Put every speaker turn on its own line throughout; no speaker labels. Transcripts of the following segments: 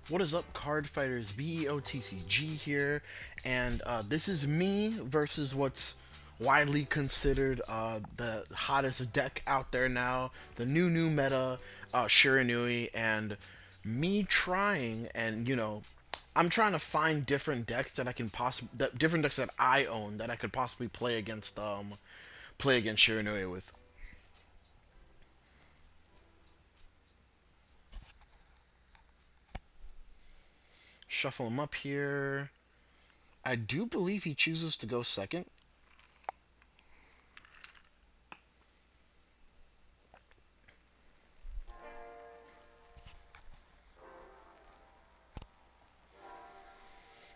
What is up, card fighters? BEOTCG here, and this is me versus what's widely considered the hottest deck out there now, the new meta, Shiranui, and me trying, and I'm trying to find different decks that I can possibly, different decks that I own that I could possibly play against Shiranui with. Shuffle him up here. I do believe he chooses to go second.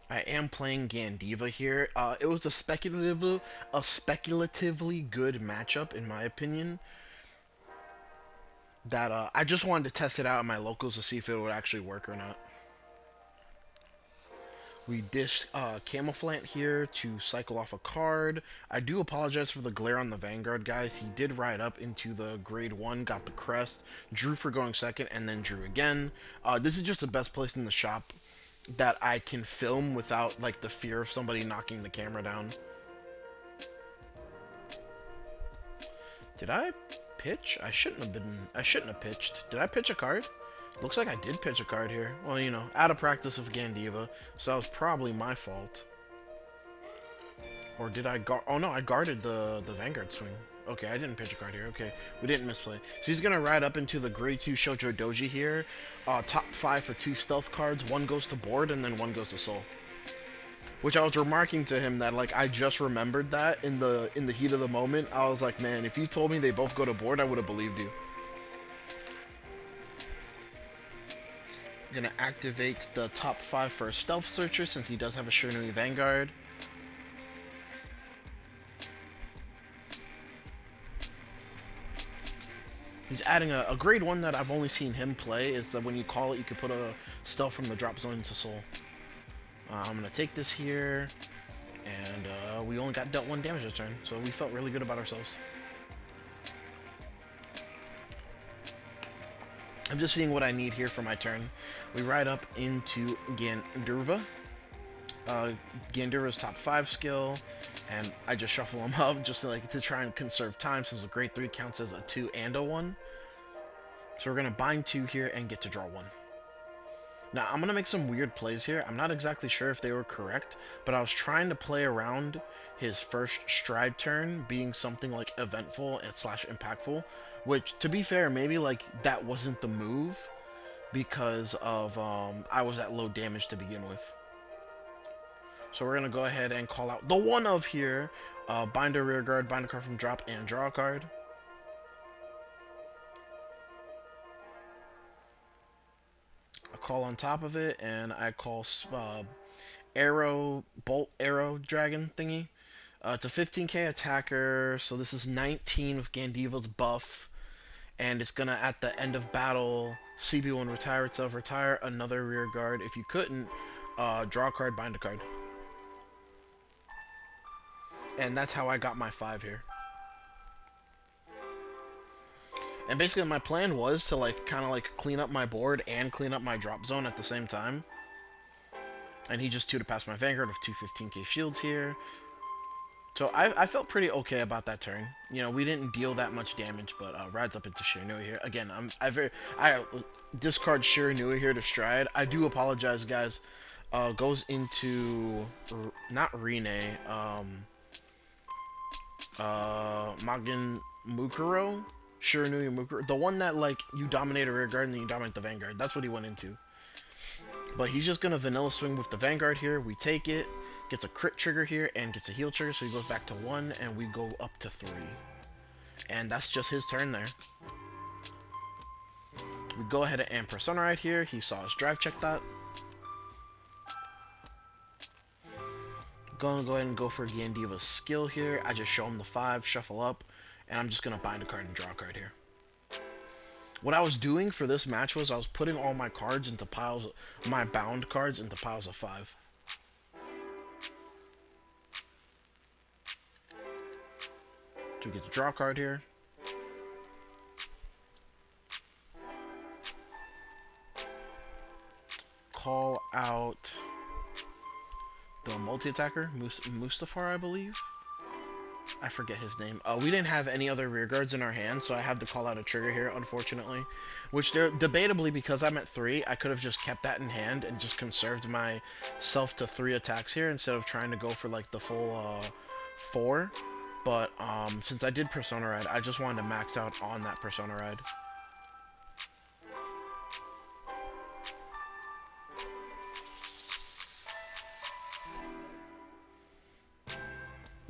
I am playing GANDEEVA here. It was a speculatively good matchup in my opinion. That I just wanted to test it out in my locals to see if it would actually work or not. We dish Camouflant here to cycle off a card. I do apologize for the glare on the Vanguard, guys. He did ride up into the grade 1, got the crest, drew for going second, and then drew again. This is just the best place in the shop that I can film without like the fear of somebody knocking the camera down. Did I pitch? I shouldn't have pitched. Did I pitch a card? Looks like I did pitch a card here. Well, out of practice with GANDEEVA, so that was probably my fault. Or did I guard? Oh no, I guarded the Vanguard swing. Okay, I didn't pitch a card here. Okay, we didn't misplay. So he's gonna ride up into the grade 2 Shoujo Doji here. Top 5 for 2 stealth cards. One goes to board and then one goes to soul. Which I was remarking to him that like I just remembered that in the heat of the moment. I was like, man, if you told me they both go to board, I would have believed you. Gonna activate the top 5 for a stealth searcher since he does have a Shiranui Vanguard. He's adding a grade 1 that I've only seen him play, is that when you call it, you can put a stealth from the drop zone into soul. I'm gonna take this here, and we only got dealt 1 damage this turn, so we felt really good about ourselves. I'm just seeing what I need here for my turn. We ride up into GANDEEVA. GANDEEVA's top 5 skill, and I just shuffle him up just to try and conserve time since a grade 3 counts as a 2 and a 1. So we're going to bind 2 here and get to draw 1. Now, I'm going to make some weird plays here. I'm not exactly sure if they were correct, but I was trying to play around his first stride turn being something like eventful and slash impactful, which, to be fair, maybe like that wasn't the move because of I was at low damage to begin with. So we're going to go ahead and call out the one of here, bind a rear guard, bind a card from drop, and draw a card. I call on top of it, and I call bolt arrow dragon thingy. It's a 15k attacker, so this is 19 with GANDEEVA's buff, and it's gonna at the end of battle CB1 retire itself, retire another rear guard. If you couldn't, draw a card, bind a card, and that's how I got my 5 here. And basically my plan was to like kind of like clean up my board and clean up my drop zone at the same time. And he just 2 to pass my Vanguard with 2 15k shields here. So I felt pretty okay about that turn. We didn't deal that much damage, but rides up into Shiranui here. Again, I discard Shiranui here to stride. I do apologize, guys. Goes into not Rine, Magin Mukuro, Shiranui Mukuro, the one that like you dominate a rear guard and then you dominate the Vanguard. That's what he went into. But he's just gonna vanilla swing with the Vanguard here. We take it. Gets a crit trigger here and gets a heal trigger, so he goes back to 1 and we go up to 3. And that's just his turn there. We go ahead and Persona right here. He saw us drive check that. Gonna go ahead and go for GANDEEVA's skill here. I just show him the 5, shuffle up, and I'm just gonna bind a card and draw a card here. What I was doing for this match was I was putting all my cards into piles, my bound cards into piles of 5. So we get to draw a card here. call out the multi-attacker, Mustafar, I believe. I forget his name. We didn't have any other rear guards in our hand, so I have to call out a trigger here, unfortunately. Which, debatably, because I'm at 3, I could have just kept that in hand and just conserved myself to 3 attacks here instead of trying to go for, like, the full 4. But, since I did Persona Ride, I just wanted to max out on that Persona Ride.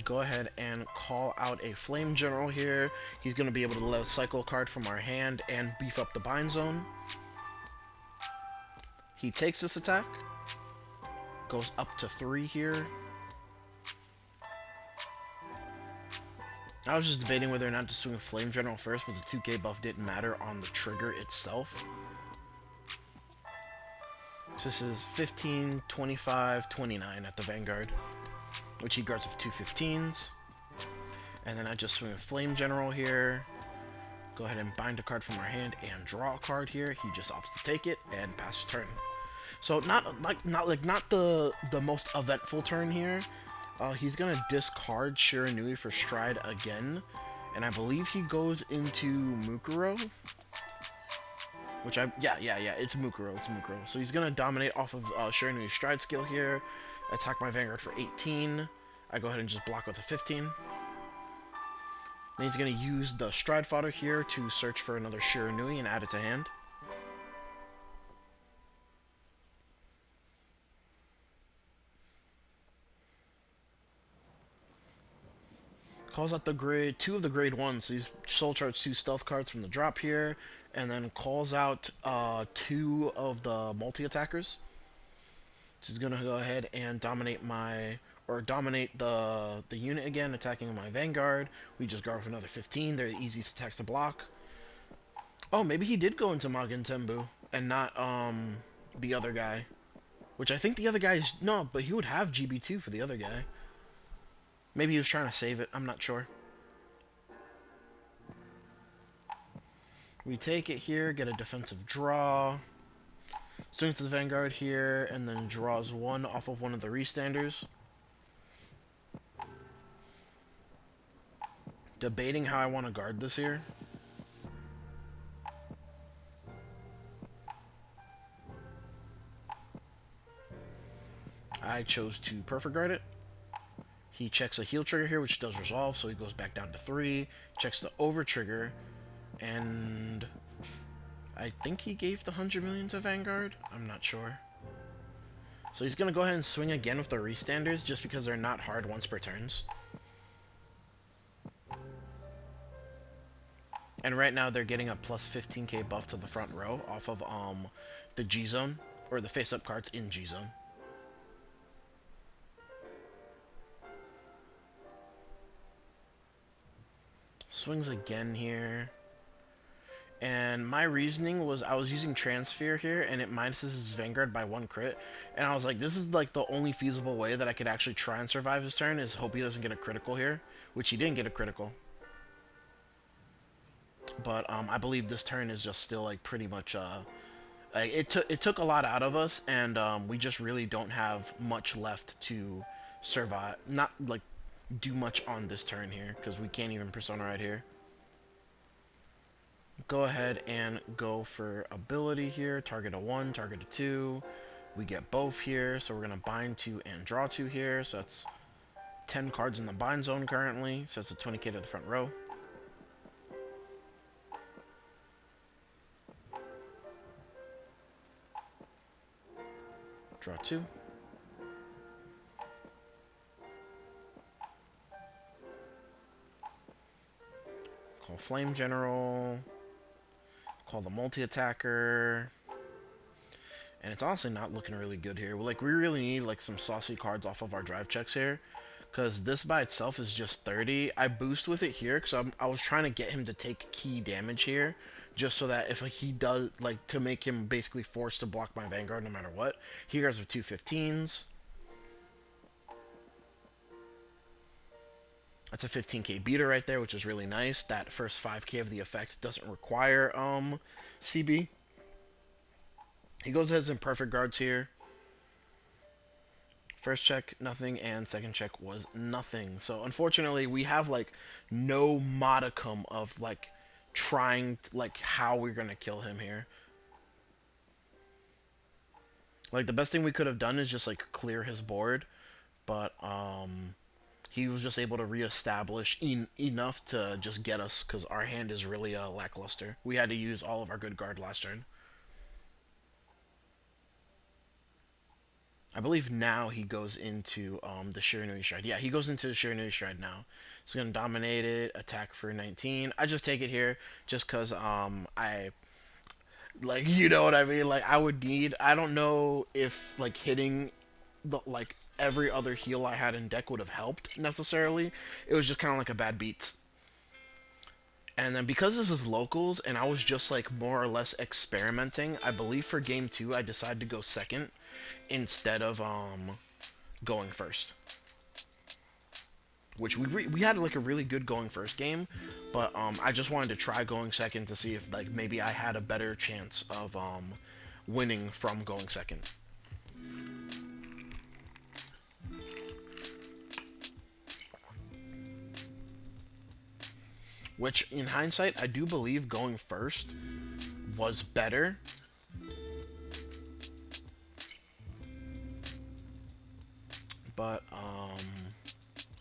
Go ahead and call out a Flame General here. He's going to be able to let cycle a card from our hand and beef up the bind zone. He takes this attack. Goes up to 3 here. I was just debating whether or not to swing a Flame General first, but the 2k buff didn't matter on the trigger itself. So this is 15, 25, 29 at the Vanguard, which he guards with 2 15s. And then I just swing a Flame General here. Go ahead and bind a card from our hand and draw a card here. He just opts to take it and pass the turn. So not the most eventful turn here. He's gonna discard Shiranui for Stride again, and I believe he goes into Mukuro. Which it's Mukuro. So he's gonna dominate off of Shiranui's Stride skill here. Attack my Vanguard for 18. I go ahead and just block with a 15. Then he's going to use the Stride Fodder here to search for another Shiranui and add it to hand. Calls out the grade, 2 of the grade 1, so he's soul charged 2 stealth cards from the drop here, and then calls out 2 of the multi-attackers. So he's gonna go ahead and dominate the unit again, attacking my Vanguard. We just guard with another 15. They're the easiest attacks to block. Oh, maybe he did go into Magen Tembu and not the other guy. Which I think the other guy is no, but he would have GB2 for the other guy. Maybe he was trying to save it, I'm not sure. We take it here, get a defensive draw. Swings to the Vanguard here, and then draws 1 off of one of the Restanders. Debating how I want to guard this here. I chose to Perfect Guard it. He checks a heal trigger here, which does resolve, so he goes back down to 3. Checks the over trigger, and I think he gave the 100 million to Vanguard. I'm not sure. So he's going to go ahead and swing again with the Restanders, just because they're not hard once per turns. And right now they're getting a plus 15k buff to the front row off of the G zone, or the face-up cards in G zone. Swings again here. And my reasoning was I was using Transfer here, and it minuses his Vanguard by 1 crit. And I was like, this is like the only feasible way that I could actually try and survive his turn, is hope he doesn't get a critical here. Which he didn't get a critical. But I believe this turn is just still like pretty much like it took a lot out of us, and we just really don't have much left to survive. Not like do much on this turn here, because we can't even Persona Ride here. Go ahead and go for ability here. Target a 1, target a 2. We get both here, so we're going to bind 2 and draw 2 here. So that's 10 cards in the bind zone currently. So that's a 20k to the front row. Draw 2. Call Flame General. Call the multi-attacker. And it's honestly not looking really good here. Like, we really need like some saucy cards off of our drive checks here, because this by itself is just 30. I boost with it here because I was trying to get him to take key damage here, just so that if he does, like, to make him basically forced to block my Vanguard no matter what. He guards with 2 15s. That's a 15k beater right there, which is really nice. That first 5k of the effect doesn't require CB. He goes ahead and perfect guards here. First check, nothing, and second check was nothing. So unfortunately, we have like no modicum of like trying like how we're gonna kill him here. Like the best thing we could have done is just like clear his board, but he was just able to reestablish enough to just get us because our hand is really lackluster. We had to use all of our good guard last turn. I believe now he goes into the Shiranui Stride. Yeah, he goes into the Shiranui Stride now. He's going to dominate it, attack for 19. I just take it here just because I, like, you know what I mean? Like, I would need, I don't know if, like, hitting, the like, every other heal I had in deck would have helped, necessarily. It was just kind of like a bad beat. And then because this is locals and I was just like more or less experimenting, I believe for game 2 I decided to go second instead of going first. Which we had like a really good going first game, but I just wanted to try going second to see if like maybe I had a better chance of winning from going second. Which, in hindsight, I do believe going first was better. But,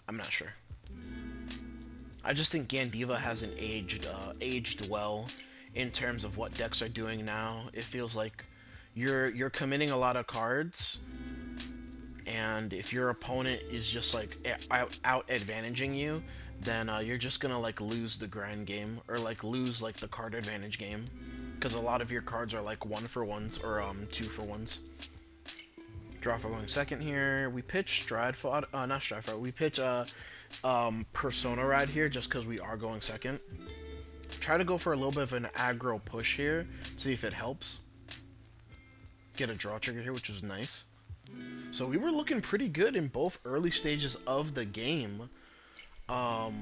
I'm not sure. I just think GANDEEVA hasn't aged well in terms of what decks are doing now. It feels like you're committing a lot of cards, and if your opponent is just like out advantaging you, then you're just gonna like lose the grind game or like lose like the card advantage game because a lot of your cards are like 1-for-1s or 2-for-1s. Draw for going second here. We pitch Stride Fod, not Stride Fod. We pitch Persona Ride here just because we are going second. Try to go for a little bit of an aggro push here, see if it helps. Get a draw trigger here, which was nice. So we were looking pretty good in both early stages of the game. Go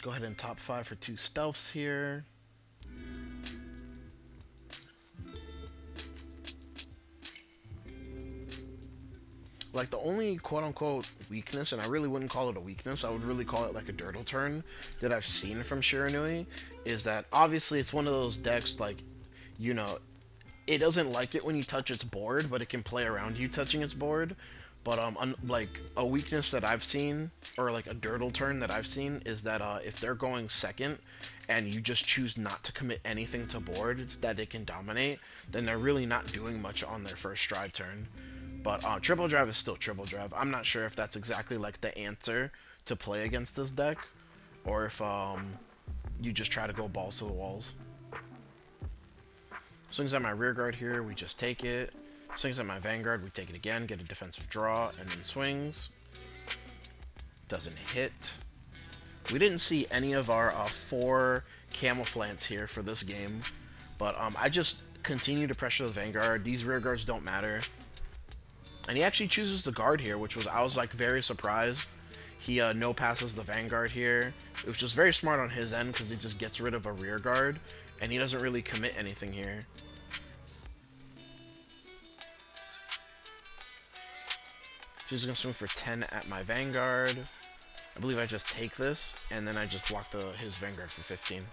ahead and top 5 for 2 stealths here. Like the only quote-unquote weakness, and I really wouldn't call it a weakness, I would really call it like a dirtle turn that I've seen from Shiranui, is that obviously it's one of those decks like, you know, it doesn't like it when you touch its board, but it can play around you touching its board. But like a weakness that I've seen, or like a dirtle turn that I've seen, is that if they're going second and you just choose not to commit anything to board that they can dominate, then they're really not doing much on their first stride turn. But triple drive is still triple drive. I'm not sure if that's exactly like the answer to play against this deck, or if you just try to go balls to the walls. Swings at my rear guard here, we just take it. Swings at my Vanguard, we take it again, get a defensive draw, and then swings. Doesn't hit. We didn't see any of our 4 camouflants here for this game, but I just continue to pressure the Vanguard. These rear guards don't matter. And he actually chooses the guard here, which was, I was like very surprised. He no passes the Vanguard here. It was just very smart on his end because he just gets rid of a rear guard, and he doesn't really commit anything here. She's gonna swing for 10 at my Vanguard. I believe I just take this, and then I just block his Vanguard for 15.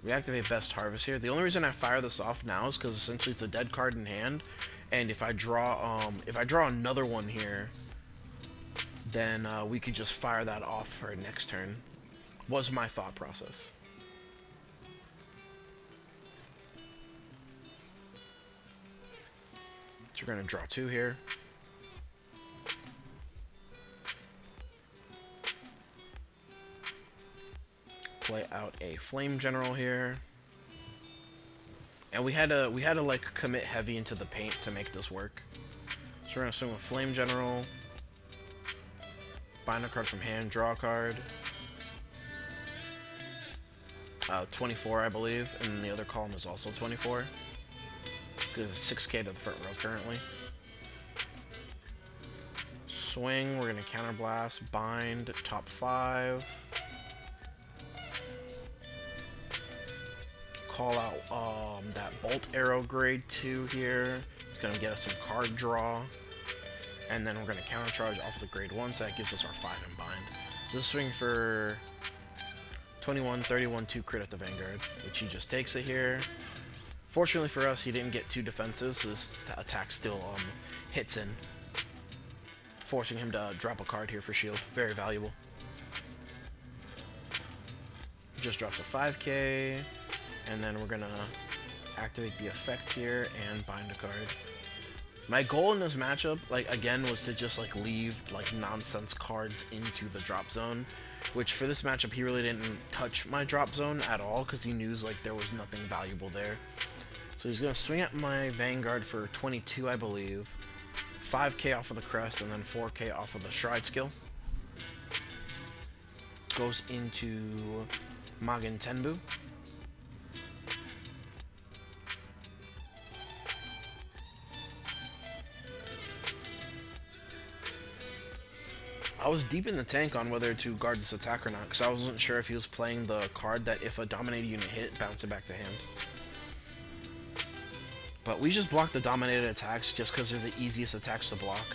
We activate Best Harvest here. The only reason I fire this off now is because essentially it's a dead card in hand, and if I draw another one here, then we could just fire that off for next turn. Was my thought process. So we're gonna draw 2 here. Play out a Flame General here. And we had to like commit heavy into the paint to make this work. So we're gonna swing with Flame General. Bind a card from hand, draw a card. 24, I believe, and the other column is also 24. because it's 6k to the front row currently. Swing, we're going to counterblast, bind, top 5. Call out that bolt arrow grade 2 here. It's going to get us some card draw. And then we're going to countercharge off the grade 1, so that gives us our 5 in bind. So this swing for 21, 31, 2 crit at the Vanguard, which he just takes it here. Fortunately for us, he didn't get 2 defenses, so this attack still hits in, forcing him to drop a card here for shield. Very valuable. Just drops a 5k, and then we're gonna activate the effect here and bind a card. My goal in this matchup, like, again, was to just, like, leave, like, nonsense cards into the drop zone, which for this matchup, he really didn't touch my drop zone at all, because he knew, like, there was nothing valuable there. So he's going to swing at my Vanguard for 22, I believe, 5k off of the crest, and then 4k off of the stride skill. Goes into Magen Tenbu. I was deep in the tank on whether to guard this attack or not, because I wasn't sure if he was playing the card that if a dominated unit hit, bounce it back to hand. But we just blocked the dominated attacks just because they're the easiest attacks to block.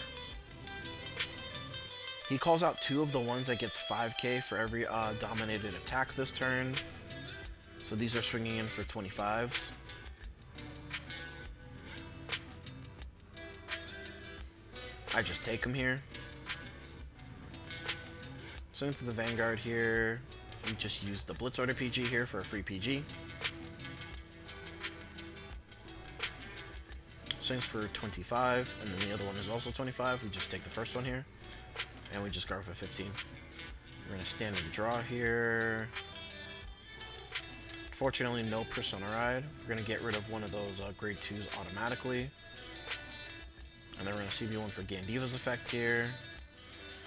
He calls out 2 of the ones that gets 5k for every dominated attack this turn. So these are swinging in for 25s. I just take him here. Swing to the Vanguard here. We just use the Blitz Order PG here for a free PG. Swings for 25, and then the other one is also 25. We just take the first one here, and we just guard for 15. We're going to stand and draw here. Fortunately, no Persona Ride. We're going to get rid of one of those grade 2s automatically. And then we're going to CB1 for GANDEEVA's effect here,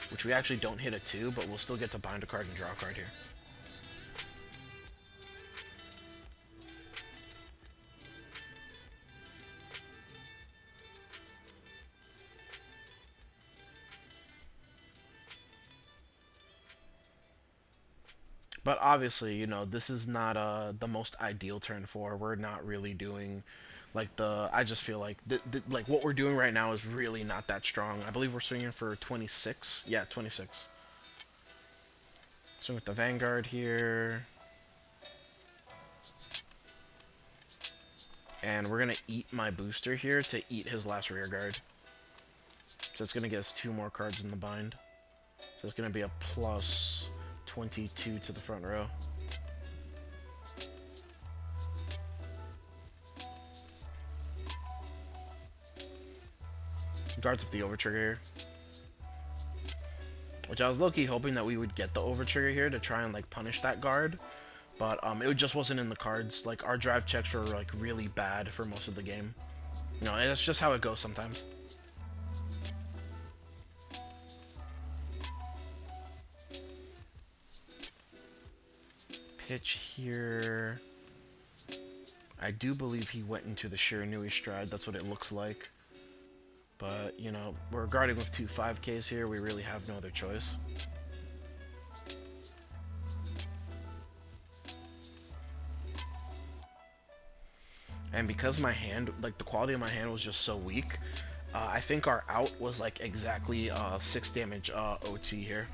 which we actually don't hit a 2, but we'll still get to bind a card and draw a card here. But obviously, you know, this is not the most ideal turn for. We're not really doing like I just feel like like what we're doing right now is really not that strong. I believe we're swinging for 26. Yeah, 26. So with the Vanguard here, and we're gonna eat my booster here to eat his last rear guard. So it's gonna get us 2 more cards in the bind. So it's gonna be a plus 22 to the front row. Guards with the overtrigger here, which I was low-key hoping that we would get the overtrigger here to try and like punish that guard, but it just wasn't in the cards. Like our drive checks were like really bad for most of the game. You know, that's just how it goes sometimes. Pitch here. I do believe he went into the Shiranui stride. That's what it looks like. But, you know, we're guarding with 2 5Ks here. We really have no other choice. And because my hand, like the quality of my hand was just so weak, I think our out was like exactly 6 damage OT here.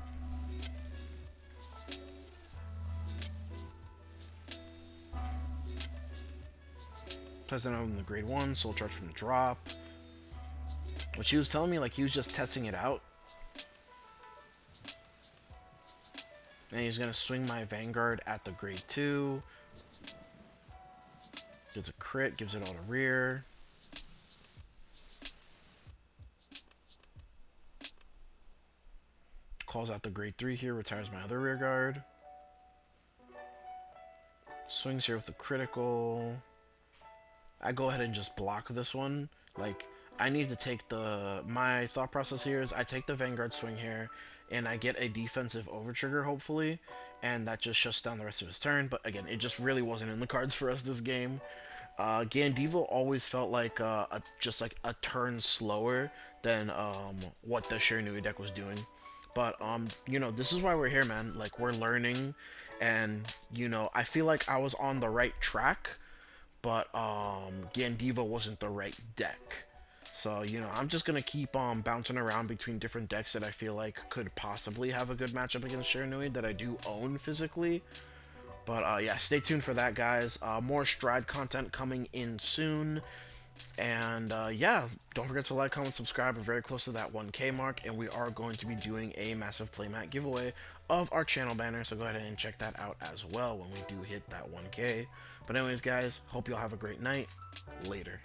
President on the grade 1, soul charge from the drop. Which he was telling me like he was just testing it out. And he's gonna swing my Vanguard at the grade 2. Gives a crit, gives it all to rear. Calls out the grade 3 here, retires my other rear guard. Swings here with the critical. I go ahead and just block this one. Like, I need to take my thought process here is I take the Vanguard swing here, and I get a defensive overtrigger, hopefully, and that just shuts down the rest of his turn. But again, it just really wasn't in the cards for us this game. Gandiva always felt like just like a turn slower than what the Shiranui deck was doing. But you know, this is why we're here, man. Like, we're learning, and you know, I feel like I was on the right track, but Gandiva wasn't the right deck. So, you know, I'm just gonna keep bouncing around between different decks that I feel like could possibly have a good matchup against Shiranui that I do own physically. But yeah, stay tuned for that, guys. More Stride content coming in soon. And yeah, don't forget to like, comment, subscribe. We're very close to that 1K mark, and we are going to be doing a massive playmat giveaway of our channel banner. So go ahead and check that out as well when we do hit that 1K. But anyways, guys, hope you all have a great night. Later.